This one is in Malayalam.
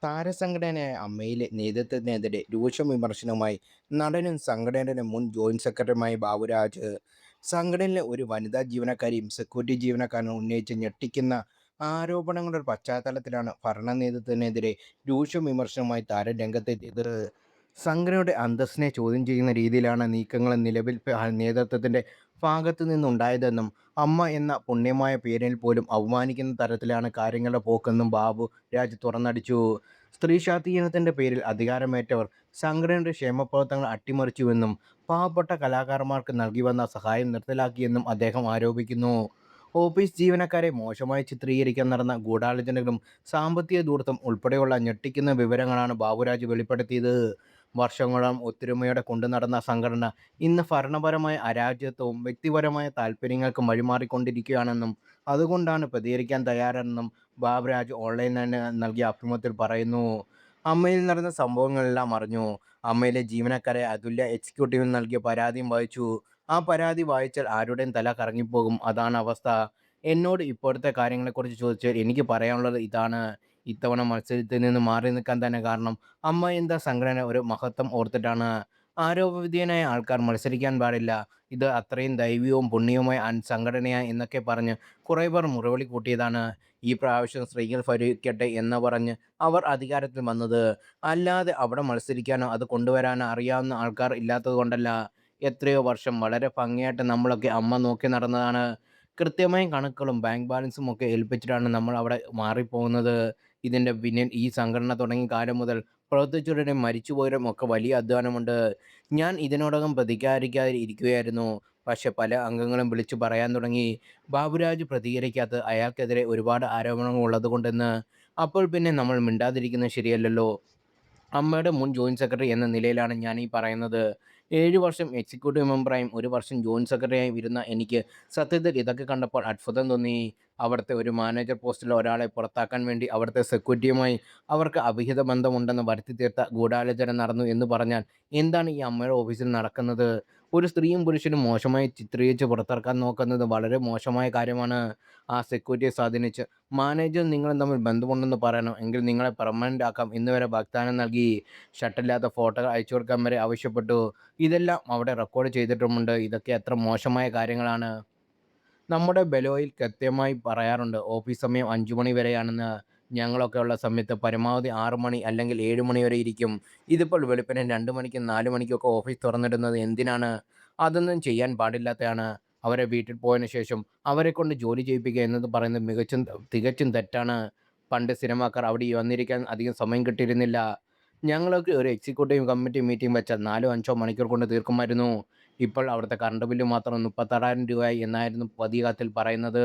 താരസംഘടനയായ അമ്മയിലെ നേതൃത്വത്തിനെതിരെ രൂക്ഷ വിമർശനവുമായി നടനും സംഘടനയുടെ മുൻ ജോയിന്റ് സെക്രട്ടറിയുമായ ബാബുരാജ്. സംഘടനയിലെ ഒരു വനിതാ ജീവനക്കാരിയും സെക്യൂരിറ്റി ജീവനക്കാരനും ഉന്നയിച്ച ഞെട്ടിക്കുന്ന ആരോപണങ്ങളുടെ പശ്ചാത്തലത്തിലാണ് ഭരണ നേതൃത്വത്തിനെതിരെ രൂക്ഷ വിമർശനവുമായി താരം രംഗത്തെത്തിയത്. സംഘടനയുടെ അന്തസ്സിനെ ചോദ്യം ചെയ്യുന്ന രീതിയിലാണ് നീക്കങ്ങൾ നിലവിൽ നേതൃത്വത്തിന്റെ ഭാഗത്തു നിന്നുണ്ടായതെന്നും അമ്മ എന്ന പുണ്യമായ പേരിൽ പോലും അവമാനിക്കുന്ന തരത്തിലാണ് കാര്യങ്ങളുടെ പോക്കെന്നും ബാബു രാജ് തുറന്നടിച്ചു. സ്ത്രീ ശാക്തീകരണത്തിന്റെ പേരിൽ അധികാരമേറ്റവർ സംഘടനയുടെ ക്ഷേമപ്രവർത്തനങ്ങൾ അട്ടിമറിച്ചുവെന്നും പാവപ്പെട്ട കലാകാരന്മാർക്ക് നൽകി വന്ന സഹായം നിർത്തലാക്കിയെന്നും അദ്ദേഹം ആരോപിക്കുന്നു. ഓഫീസ് ജീവനക്കാരെ മോശമായി ചിത്രീകരിക്കാൻ നടന്ന ഗൂഢാലോചനകളും സാമ്പത്തിക ധൂർത്തും ഉൾപ്പെടെയുള്ള ഞെട്ടിക്കുന്ന വിവരങ്ങളാണ് ബാബുരാജ് വെളിപ്പെടുത്തിയത്. വർഷങ്ങളോളം ഒത്തൊരുമയോടെ കൊണ്ടുനടന്ന സംഘടന ഇന്ന് ഭരണപരമായ അരാജകത്വവും വ്യക്തിപരമായ താൽപ്പര്യങ്ങൾക്കും വഴിമാറിക്കൊണ്ടിരിക്കുകയാണെന്നും അതുകൊണ്ടാണ് പ്രതികരിക്കാൻ തയ്യാറെന്നും ബാബുരാജ് ഓൺലൈനിൽ നൽകിയ അഭിമുഖത്തിൽ പറയുന്നു. അമ്മയിൽ നടന്ന സംഭവങ്ങളെല്ലാം അറിഞ്ഞു. അമ്മയിലെ ജീവനക്കാരെ അതുല്യ എക്സിക്യൂട്ടീവിന് നൽകിയ പരാതിയും വായിച്ചു. ആ പരാതി വായിച്ചാൽ ആരുടെയും തല കറങ്ങിപ്പോകും. അതാണ് അവസ്ഥ. എന്നോട് ഇപ്പോഴത്തെ കാര്യങ്ങളെക്കുറിച്ച് ചോദിച്ചാൽ എനിക്ക് പറയാനുള്ളത് ഇതാണ്. ഇത്തവണ മത്സരത്തിൽ നിന്ന് മാറി നിൽക്കാൻ തന്നെ കാരണം അമ്മ എന്ന സംഘടന ഒരു മഹത്വം ഓർത്തിട്ടാണ്. ആരോപവിധേയനായ ആൾക്കാർ മത്സരിക്കാൻ പാടില്ല. ഇത് അത്രയും ദൈവികവും പുണ്യവുമായ സംഘടനയാ എന്നൊക്കെ പറഞ്ഞ് കുറേ പേർ മുറവിളി കൂട്ടിയതാണ്. ഈ പ്രാവശ്യം സ്ത്രീകൾ ഭരിക്കട്ടെ എന്ന് പറഞ്ഞ് അവർ അധികാരത്തിൽ വന്നത്. അല്ലാതെ അവിടെ മത്സരിക്കാനോ അത് കൊണ്ടുവരാനോ അറിയാവുന്ന ആൾക്കാർ ഇല്ലാത്തതുകൊണ്ടല്ല. എത്രയോ വർഷം വളരെ ഭംഗിയായിട്ട് നമ്മളൊക്കെ അമ്മ നോക്കി നടന്നതാണ്. കൃത്യമായ കണക്കുകളും ബാങ്ക് ബാലൻസും ഒക്കെ ഏൽപ്പിച്ചിട്ടാണ് നമ്മൾ അവിടെ മാറിപ്പോകുന്നത്. ഇതിൻ്റെ പിന്നിൽ ഈ സംഘടന തുടങ്ങിയ കാലം മുതൽ പ്രവർത്തിച്ചവരുടെയും മരിച്ചുപോയവരും ഒക്കെ വലിയ അധ്വാനമുണ്ട്. ഞാൻ ഇതിനോടകം പ്രതികരിക്കാതെ ഇരിക്കുകയായിരുന്നു. പക്ഷേ പല അംഗങ്ങളും വിളിച്ചു പറയാൻ തുടങ്ങി. ബാബുരാജ് പ്രതികരിക്കാത്തത് അയാൾക്കെതിരെ ഒരുപാട് ആരോപണങ്ങൾ ഉള്ളതുകൊണ്ടെന്ന്. അപ്പോൾ പിന്നെ നമ്മൾ മിണ്ടാതിരിക്കുന്നത് ശരിയല്ലല്ലോ. അമ്മയുടെ മുൻ ജോയിന്റ് സെക്രട്ടറി എന്ന നിലയിലാണ് ഞാൻ ഈ പറയുന്നത്. 7 വർഷം എക്സിക്യൂട്ടീവ് മെമ്പറായും 1 വർഷം ജോയിന്റ് സെക്രട്ടറിയായും ഇരുന്ന എനിക്ക് സത്യത്തിൽ ഇതൊക്കെ കണ്ടപ്പോൾ അത്ഭുതം തോന്നി. അവിടുത്തെ ഒരു മാനേജർ പോസ്റ്റിലെ ഒരാളെ പുറത്താക്കാൻ വേണ്ടി അവിടുത്തെ സെക്യൂരിറ്റിയുമായി അവർക്ക് അവിഹിത ബന്ധമുണ്ടെന്ന് വരുത്തിത്തീർത്ത ഗൂഢാലോചന നടന്നു എന്ന് പറഞ്ഞാൽ എന്താണ് ഈ അമ്മയുടെ ഓഫീസിൽ നടക്കുന്നത്? ഒരു സ്ത്രീയും പുരുഷനും മോശമായി ചിത്രീകരിച്ച് പുറത്തിറക്കാൻ നോക്കുന്നത് വളരെ മോശമായ കാര്യമാണ്. ആ സെക്യൂരിറ്റിയെ സ്വാധീനിച്ച് മാനേജരും നിങ്ങളും തമ്മിൽ ബന്ധമുണ്ടെന്ന് പറയണം, എങ്കിൽ നിങ്ങളെ പെർമനന്റ് ആക്കാം എന്ന് വരെ വാഗ്ദാനം നൽകി. ഷട്ടില്ലാത്ത ഫോട്ടോകൾ അയച്ചു കൊടുക്കാൻ വരെ ആവശ്യപ്പെട്ടു. ഇതെല്ലാം അവിടെ റെക്കോർഡ് ചെയ്തിട്ടുമുണ്ട്. ഇതൊക്കെ എത്ര മോശമായ കാര്യങ്ങളാണ്. നമ്മുടെ ബെലോയിൽ കൃത്യമായി പറയാറുണ്ട് ഓഫീസ് സമയം 5 മണി വരെയാണെന്ന്. ഞങ്ങളൊക്കെ ഉള്ള സമയത്ത് പരമാവധി 6 മണി അല്ലെങ്കിൽ 7 മണി വരെ ഇരിക്കും. ഇതിപ്പോൾ വെളുപ്പിനെ 2 മണിക്കും 4 മണിക്കൊക്കെ ഓഫീസ് തുറന്നിടുന്നത് എന്തിനാണ്? അതൊന്നും ചെയ്യാൻ പാടില്ലാത്തതാണ്. അവരെ വീട്ടിൽ പോയതിനു ശേഷം അവരെക്കൊണ്ട് ജോലി ചെയ്യിപ്പിക്കുക എന്നത് പറയുന്നത് തികച്ചും തെറ്റാണ്. പണ്ട് സിനിമാക്കാർ അവിടെ വന്നിരിക്കാൻ അധികം സമയം കിട്ടിയിരുന്നില്ല. ഞങ്ങളൊക്കെ ഒരു എക്സിക്യൂട്ടീവ് കമ്മിറ്റി മീറ്റിംഗ് വെച്ചാൽ 4 5 മണിക്കൂർ കൊണ്ട് തീർക്കുമായിരുന്നു. ഇപ്പോൾ അവിടുത്തെ കറണ്ട് ബില്ല് മാത്രം 36,000 രൂപയായി എന്നായിരുന്നു പുതിയ കത്തിൽ പറയുന്നത്.